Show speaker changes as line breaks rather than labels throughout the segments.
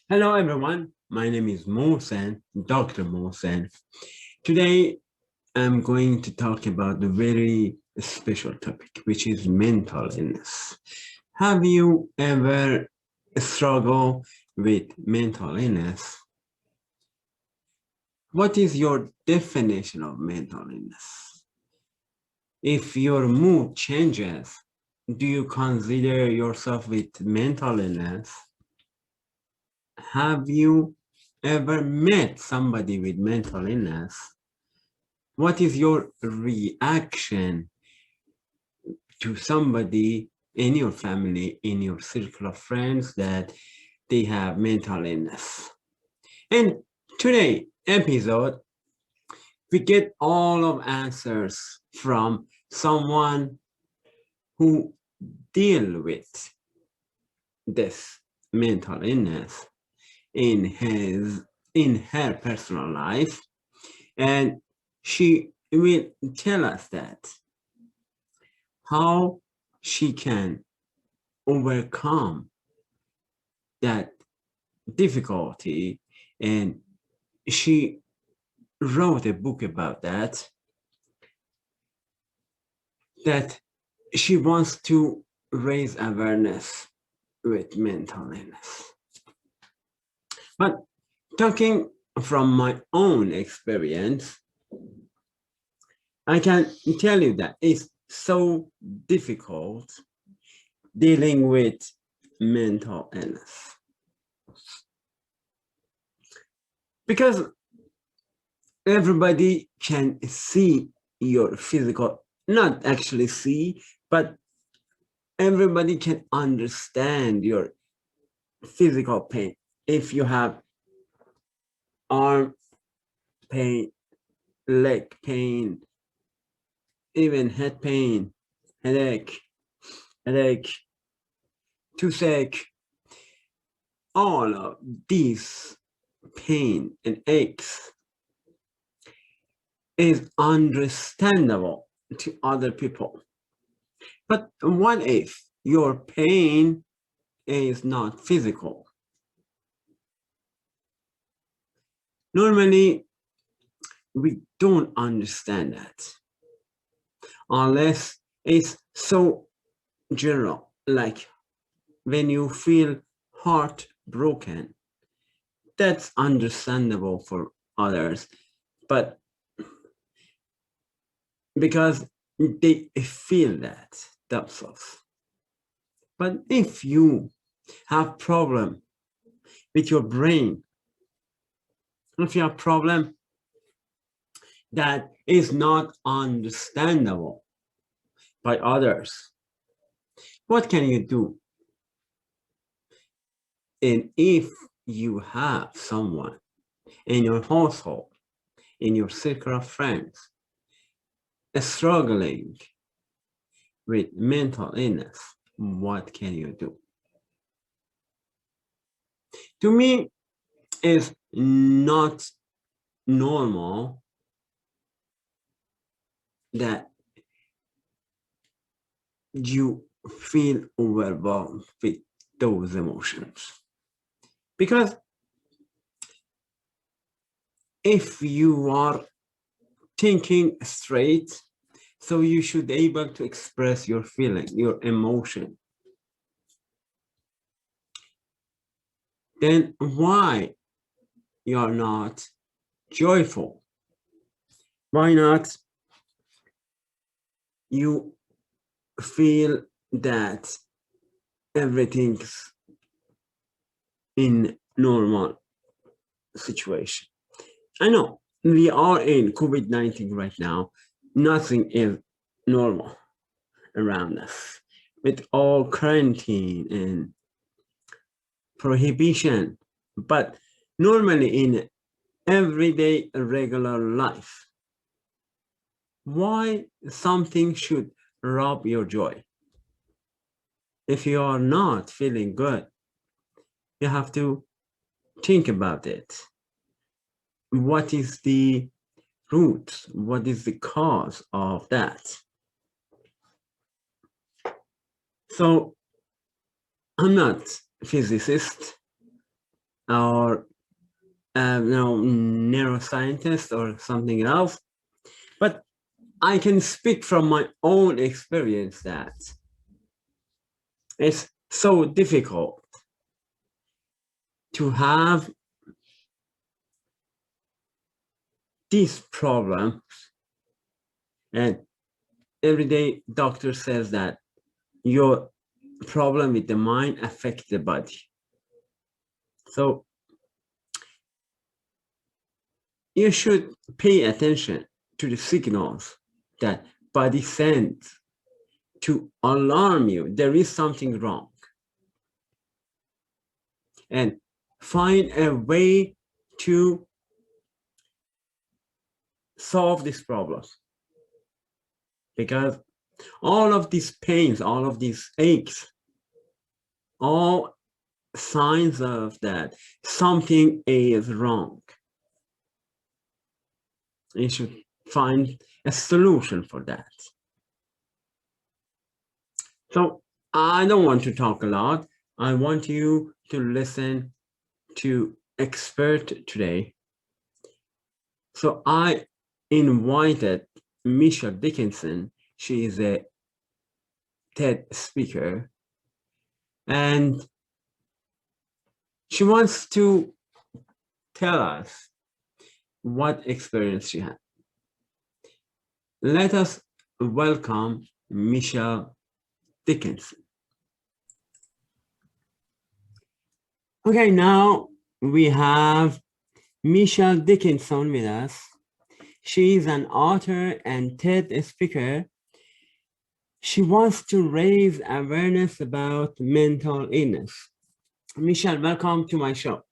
Hello, everyone. My name is Mohsen, Dr. Mohsen. Today, I'm going to talk about a very special topic, which is mental illness. Have you ever struggled with mental illness? What is your definition of mental illness? If your mood changes, do you consider yourself with mental illness? Have you ever met somebody with mental illness? What is your reaction to somebody in your family, in your circle of friends that they have mental illness? And today episode, we get all of answers from someone who deal with this mental illness in her personal life, and she will tell us that how she can overcome that difficulty, and she wrote a book about that she wants to raise awareness with mental illness. But talking from my own experience, I can tell you that it's so difficult dealing with mental illness because everybody can see your physical, not actually see, but everybody can understand your physical pain. If you have arm pain, leg pain, even head pain, headache, toothache, all of these pain and aches is understandable to other people. But what if your pain is not physical? Normally, we don't understand that unless it's so general, like when you feel heartbroken. That's understandable for others, but because they feel that themselves. But if you have problem with your brain, if you have problem that is not understandable by others, what can you do? And if you have someone in your household, in your circle of friends, struggling with mental illness, what can you do? To me, it's not normal that you feel overwhelmed with those emotions. Because if you are thinking straight, so you should be able to express your feeling, your emotion. Then why you are not joyful? Why not you feel that everything's in normal situation? I know we are in COVID-19 right now. Nothing is normal around us with all quarantine and prohibition. But normally in everyday regular life, why something should rob your joy? If you are not feeling good, you have to think about it. What is the root? What is the cause of that? So I'm not a physicist. or neuroscientist or something else, but I can speak from my own experience that it's so difficult to have these problems, and every day doctor says that your problem with the mind affects the body. So you should pay attention to the signals that body sends to alarm you there is something wrong, and find a way to solve this problem. Because all of these pains, all of these aches, all signs of that something is wrong. You should find a solution for that. So I don't want to talk a lot. I want you to listen to expert today. So I invited Michelle Dickinson. She is a TED speaker, and she wants to tell us what experience she had. Let us welcome Michelle Dickinson. Okay, now we have Michelle Dickinson with us. She is an author and TED speaker. She wants to raise awareness about mental illness. Michelle, welcome to my show.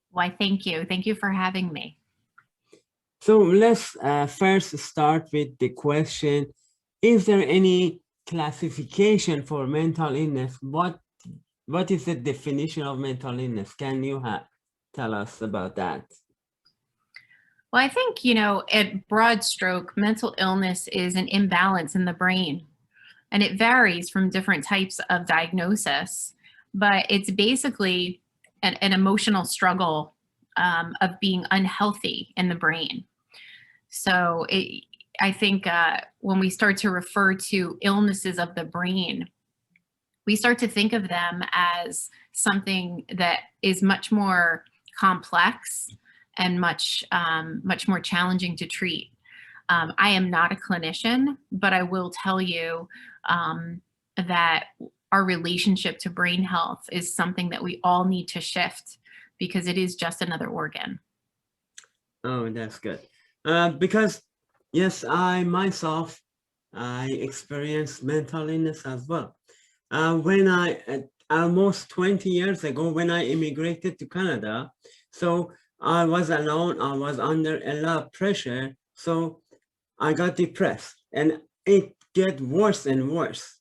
Why, thank you. Thank you for having me.
So let's first start with the question, is there any classification for mental illness? What is the definition of mental illness? Can you tell us about that?
Well, I think, at broad stroke, mental illness is an imbalance in the brain, and it varies from different types of diagnosis, but it's basically an emotional struggle of being unhealthy in the brain. So I think when we start to refer to illnesses of the brain, we start to think of them as something that is much more complex and much more challenging to treat. I am not a clinician, but I will tell you that our relationship to brain health is something that we all need to shift, because it is just another organ.
Oh, that's good. Because yes, I myself, I experienced mental illness as well. When almost 20 years ago, when I immigrated to Canada, so I was alone, I was under a lot of pressure, so I got depressed, and it get worse and worse.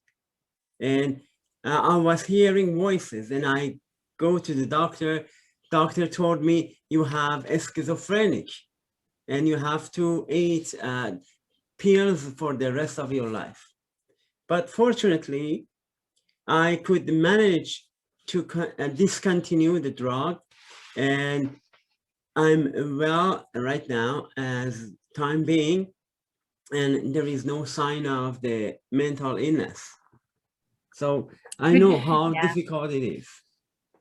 And I was hearing voices, and I go to the doctor. Doctor told me, you have a schizophrenic, and you have to eat pills for the rest of your life. But fortunately, I could manage to discontinue the drug, and I'm well right now as time being, and there is no sign of the mental illness. So I know how difficult it is.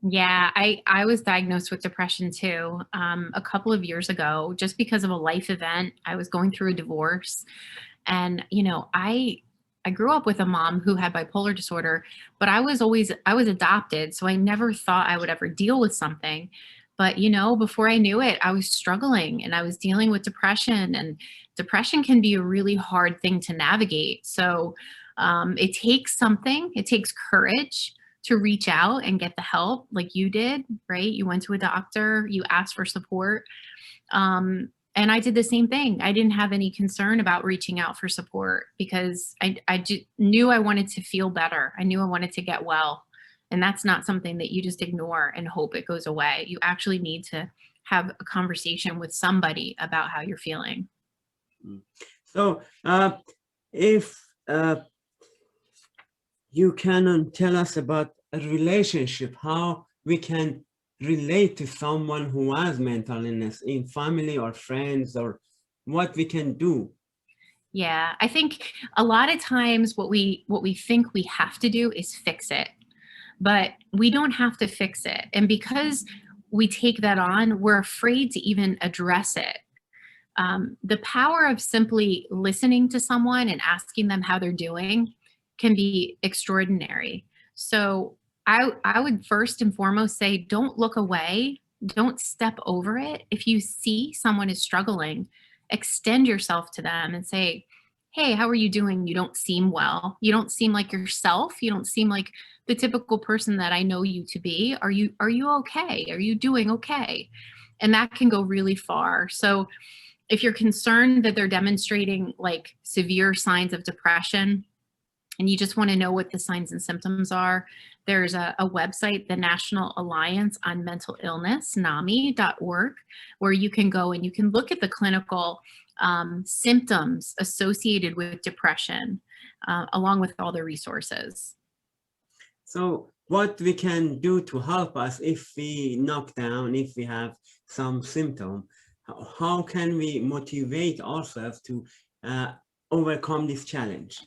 Yeah, I was diagnosed with depression too, a couple of years ago, just because of a life event. I was going through a divorce, and I grew up with a mom who had bipolar disorder, but I was adopted, so I never thought I would ever deal with something. But before I knew it, I was struggling, and I was dealing with depression, and depression can be a really hard thing to navigate. So it takes courage to reach out and get the help like you did, right? You went to a doctor, you asked for support. And I did the same thing. I didn't have any concern about reaching out for support, because I just knew I wanted to feel better. I knew I wanted to get well. And that's not something that you just ignore and hope it goes away. You actually need to have a conversation with somebody about how you're feeling.
So if you can tell us about a relationship, how we can relate to someone who has mental illness in family or friends, or what we can do?
Yeah, I think a lot of times what we think we have to do is fix it, but we don't have to fix it. And because we take that on, we're afraid to even address it. The power of simply listening to someone and asking them how they're doing can be extraordinary. So I would first and foremost say, don't look away, don't step over it. If you see someone is struggling, extend yourself to them and say, hey, how are you doing? You don't seem well. You don't seem like yourself. You don't seem like the typical person that I know you to be. Are you okay? Are you doing okay? And that can go really far. So if you're concerned that they're demonstrating like severe signs of depression and you just want to know what the signs and symptoms are, there's a website, the National Alliance on Mental Illness, NAMI.org, where you can go and you can look at the clinical symptoms associated with depression, along with all the resources.
So what we can do to help us if we knock down, if we have some symptom, how can we motivate ourselves to overcome this challenge?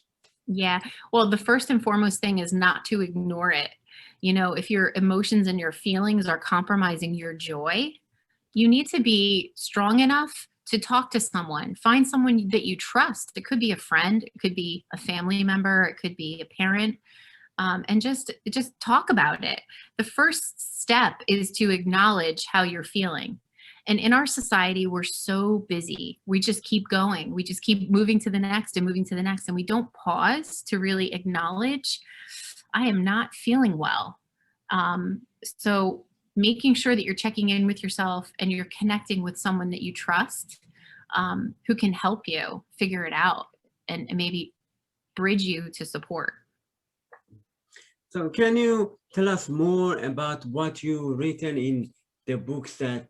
Yeah. Well, the first and foremost thing is not to ignore it. You know, if your emotions and your feelings are compromising your joy, you need to be strong enough to talk to someone. Find someone that you trust. It could be a friend, it could be a family member, it could be a parent, and just talk about it. The first step is to acknowledge how you're feeling. And in our society, we're so busy. We just keep going. We just keep moving to the next and moving to the next. And we don't pause to really acknowledge, I am not feeling well. So making sure that you're checking in with yourself and you're connecting with someone that you trust, who can help you figure it out and maybe bridge you to support.
So can you tell us more about what you written in the books, that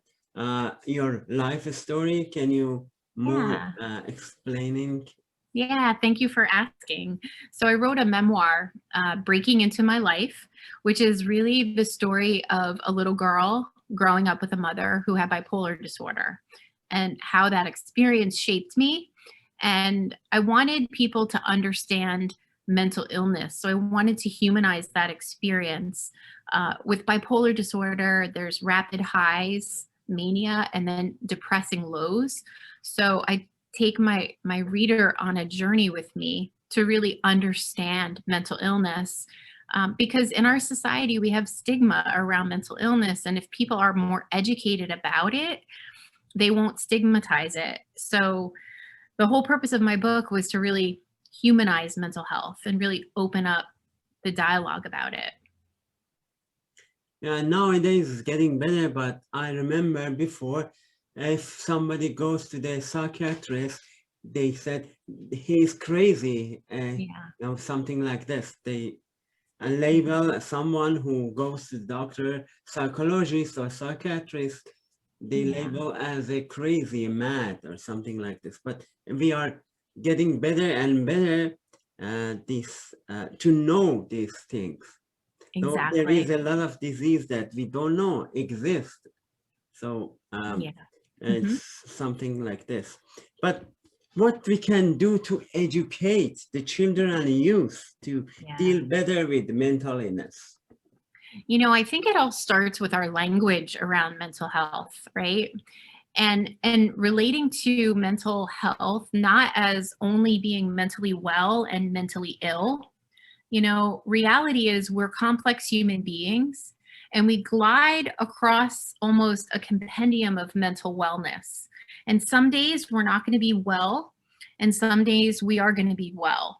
your life story? Can you more
Yeah.
explaining?
Yeah, thank you for asking. So I wrote a memoir, Breaking Into My Life, which is really the story of a little girl growing up with a mother who had bipolar disorder and how that experience shaped me. And I wanted people to understand mental illness. So I wanted to humanize that experience. With bipolar disorder, there's rapid highs, mania, and then depressing lows. So I take my reader on a journey with me to really understand mental illness, because in our society we have stigma around mental illness, and if people are more educated about it, they won't stigmatize it. So the whole purpose of my book was to really humanize mental health and really open up the dialogue about it.
Yeah, nowadays it's getting better, but I remember before, if somebody goes to the psychiatrist, they said he's crazy,
Yeah.
something like this. They label someone who goes to the doctor, psychologist or psychiatrist, they
Yeah.
label as a crazy, mad, or something like this. But we are getting better and better to know these things. So there is
Exactly.
a lot of disease that we don't know exist. So
Yeah. Hmm.
it's something like this. But what we can do to educate the children and youth to
Yeah.
deal better with mental illness?
You know, I think it all starts with our language around mental health, right? And relating to mental health not as only being mentally well and mentally ill. You know, reality is we're complex human beings and we glide across almost a compendium of mental wellness. And some days we're not going to be well, and some days we are going to be well.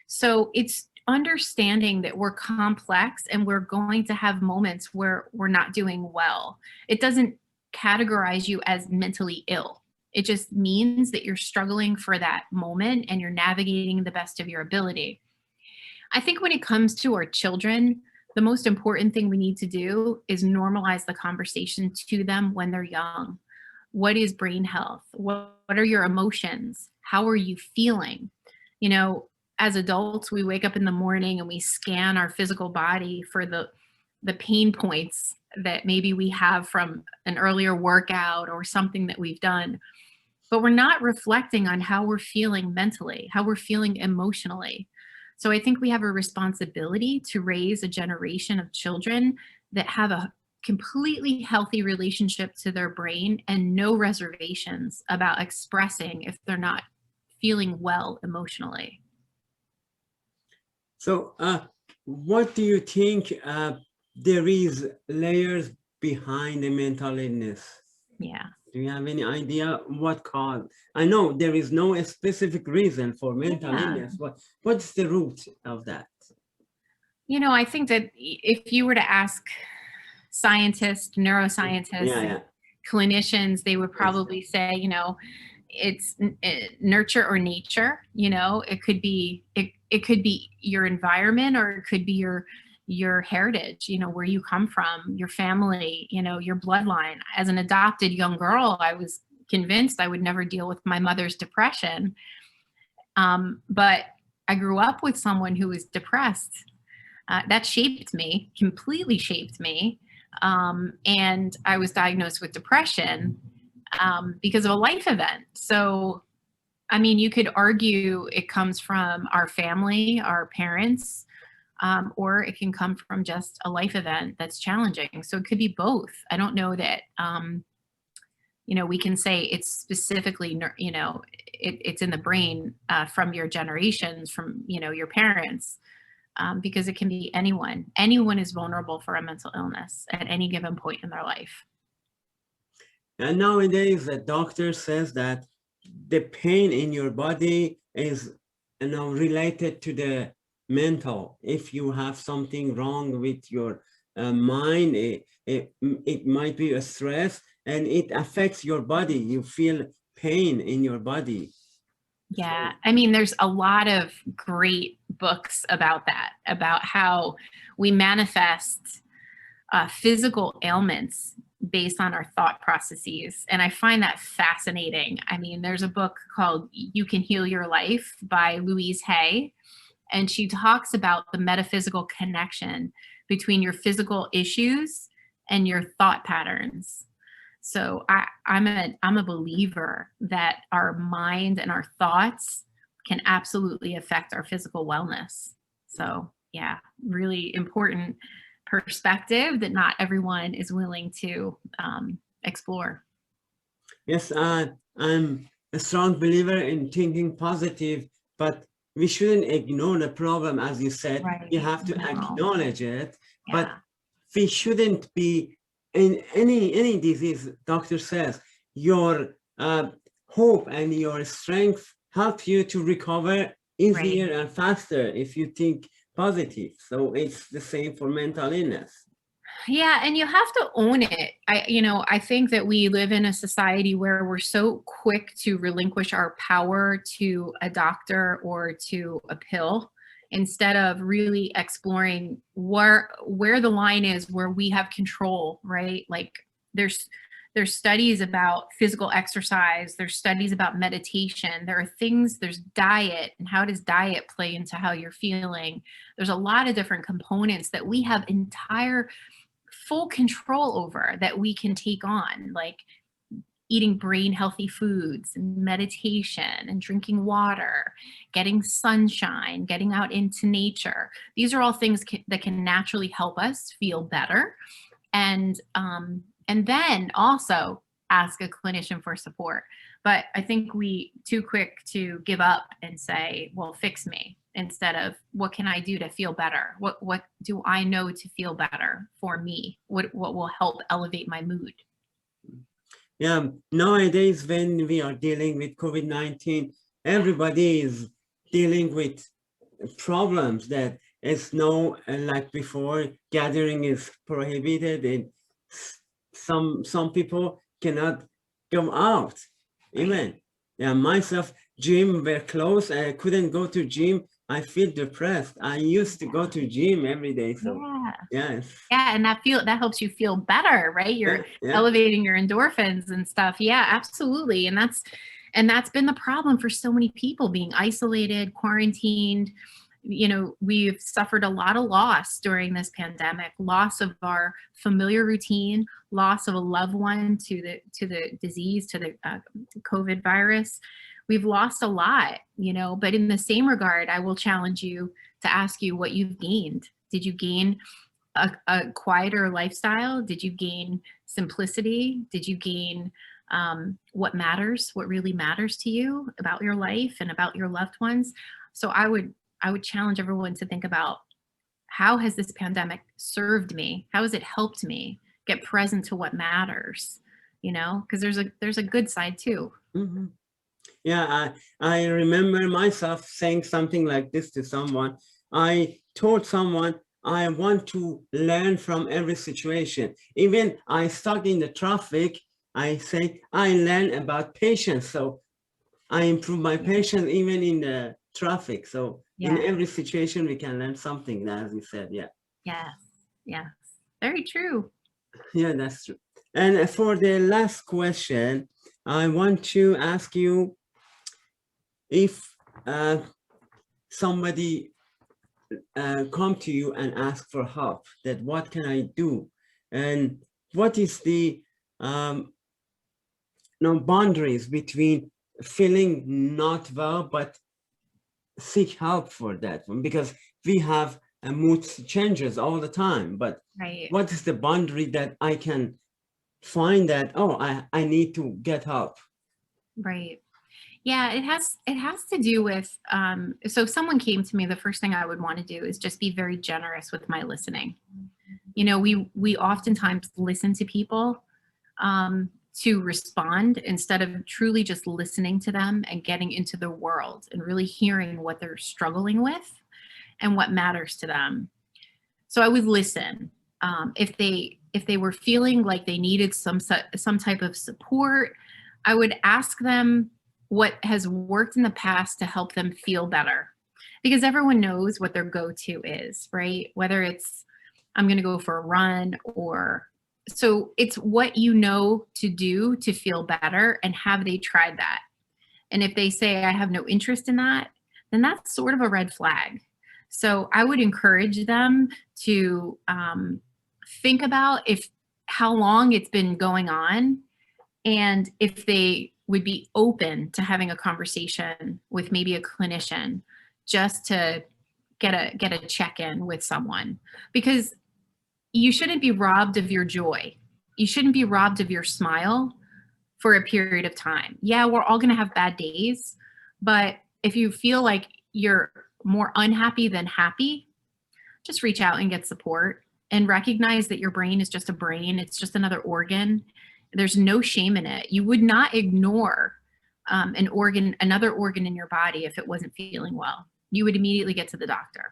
So it's understanding that we're complex and we're going to have moments where we're not doing well. It doesn't categorize you as mentally ill. It just means that you're struggling for that moment and you're navigating the best of your ability. I think when it comes to our children, the most important thing we need to do is normalize the conversation to them when they're young. What is brain health? What are your emotions? How are you feeling? You know, as adults, we wake up in the morning and we scan our physical body for the pain points that maybe we have from an earlier workout or something that we've done, but we're not reflecting on how we're feeling mentally, how we're feeling emotionally. So I think we have a responsibility to raise a generation of children that have a completely healthy relationship to their brain and no reservations about expressing if they're not feeling well emotionally.
So, what do you think there is layers behind the mental illness?
Yeah.
Do you have any idea what caused? I know there is no specific reason for mental illness, but what's the root of that?
You know, I think that if you were to ask scientists, neuroscientists, clinicians, they would probably say, you know, it's nurture or nature. You know, it could be your environment, or it could be your heritage, you know, where you come from, your family, you know, your bloodline. As an adopted young girl, I was convinced I would never deal with my mother's depression. But I grew up with someone who was depressed. That shaped me, completely shaped me. And I was diagnosed with depression because of a life event. So, I mean, you could argue it comes from our family, our parents, or it can come from just a life event that's challenging. So it could be both. I don't know that, you know, we can say it's specifically, you know, it's in the brain from your generations, from, you know, your parents. Because it can be anyone. Anyone is vulnerable for a mental illness at any given point in their life.
And nowadays, the doctor says that the pain in your body is, you know, related to the mental. If you have something wrong with your mind, it might be a stress, and it affects your body. You feel pain in your body.
Yeah, I mean, there's a lot of great books about that, about how we manifest physical ailments based on our thought processes. And I find that fascinating. I mean, there's a book called You Can Heal Your Life by Louise Hay, and she talks about the metaphysical connection between your physical issues and your thought patterns. So I'm a believer that our mind and our thoughts can absolutely affect our physical wellness. So yeah, really important perspective that not everyone is willing to explore.
Yes, I'm a strong believer in thinking positive, but we shouldn't ignore the problem, as you said.
Right.
You have to acknowledge it,
Yeah.
but we shouldn't be in any disease. Doctor says your hope and your strength help you to recover easier and faster if you think positive. So it's the same for mental illness.
Yeah, and you have to own it. I think that we live in a society where we're so quick to relinquish our power to a doctor or to a pill, instead of really exploring where the line is, where we have control, right? Like there's studies about physical exercise, there's studies about meditation, there are things, there's diet, and how does diet play into how you're feeling? There's a lot of different components that we have entire full control over that we can take on, like eating brain healthy foods and meditation and drinking water, getting sunshine, getting out into nature. These are all things that can naturally help us feel better. And then also ask a clinician for support. But I think we too quick to give up and say, well, fix me, instead of what can I do to feel better? What do I know to feel better for me? What will help elevate my mood?
Yeah, nowadays when we are dealing with COVID-19, everybody is dealing with problems that is no, like before, gathering is prohibited, and some people cannot go out. Even myself, gym were closed. I couldn't go to gym. I feel depressed. I used to go to gym every day. So
yeah, and that helps you feel better, right? You're elevating your endorphins and stuff. Yeah, absolutely. And that's been the problem for so many people, being isolated, quarantined. you know, we've suffered a lot of loss during this pandemic, loss of our familiar routine, loss of a loved one to the disease, to the COVID virus. We've lost a lot, you know, but in the same regard, I will challenge you to ask you what you've gained. Did you gain a quieter lifestyle? Did you gain simplicity? Did you gain what matters, what really matters to you about your life and about your loved ones? So I would challenge everyone to think about, how has this pandemic served me? How has it helped me get present to what matters? You know, because there's a good side too.
Mhm. Yeah, I remember myself saying something like this to someone. I told someone, I want to learn from every situation. Even I stuck in the traffic, I say, I learn about patience. So I improve my patience even in the traffic. So in
Yeah.
every situation, we can learn something, as you said. Yeah.
Yes. Yes. Very true.
Yeah, that's true. And for the last question, I want to ask you, if somebody come to you and ask for help, that what can I do? And what is the boundaries between feeling not well, but seek help for that one? Because we have mood changes all the time, but
Right.
what is the boundary that I can find that, oh, I need to get help?
Right. Yeah, it has to do with so if someone came to me, the first thing I would want to do is just be very generous with my listening. You know, we oftentimes listen to people to respond instead of truly just listening to them and getting into their world and really hearing what they're struggling with and what matters to them. So I would listen. If they were feeling like they needed some type of support, I would ask them what has worked in the past to help them feel better, because everyone knows what their go-to is, right? Whether it's, I'm going to go for a run, or so it's what you know to do to feel better, and have they tried that? And if they say, I have no interest in that, then that's sort of a red flag. So I would encourage them to think about if how long it's been going on, and if they would be open to having a conversation with maybe a clinician, just to get a check-in with someone, because you shouldn't be robbed of your joy. You shouldn't be robbed of your smile for a period of time. Yeah, we're all going to have bad days, but if you feel like you're more unhappy than happy, just reach out and get support, and recognize that your brain is just a brain. It's just another organ. There's no shame in it. You would not ignore another organ in your body if it wasn't feeling well. You would immediately get to the doctor.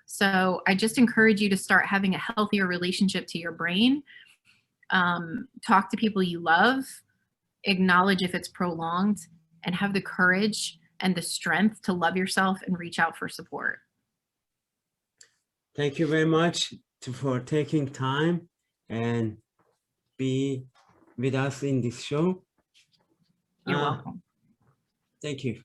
So I just encourage you to start having a healthier relationship to your brain. Talk to people you love, acknowledge if it's prolonged, and have the courage and the strength to love yourself and reach out for support.
Thank you very much for taking time and be with us in this show.
You're welcome.
Thank you.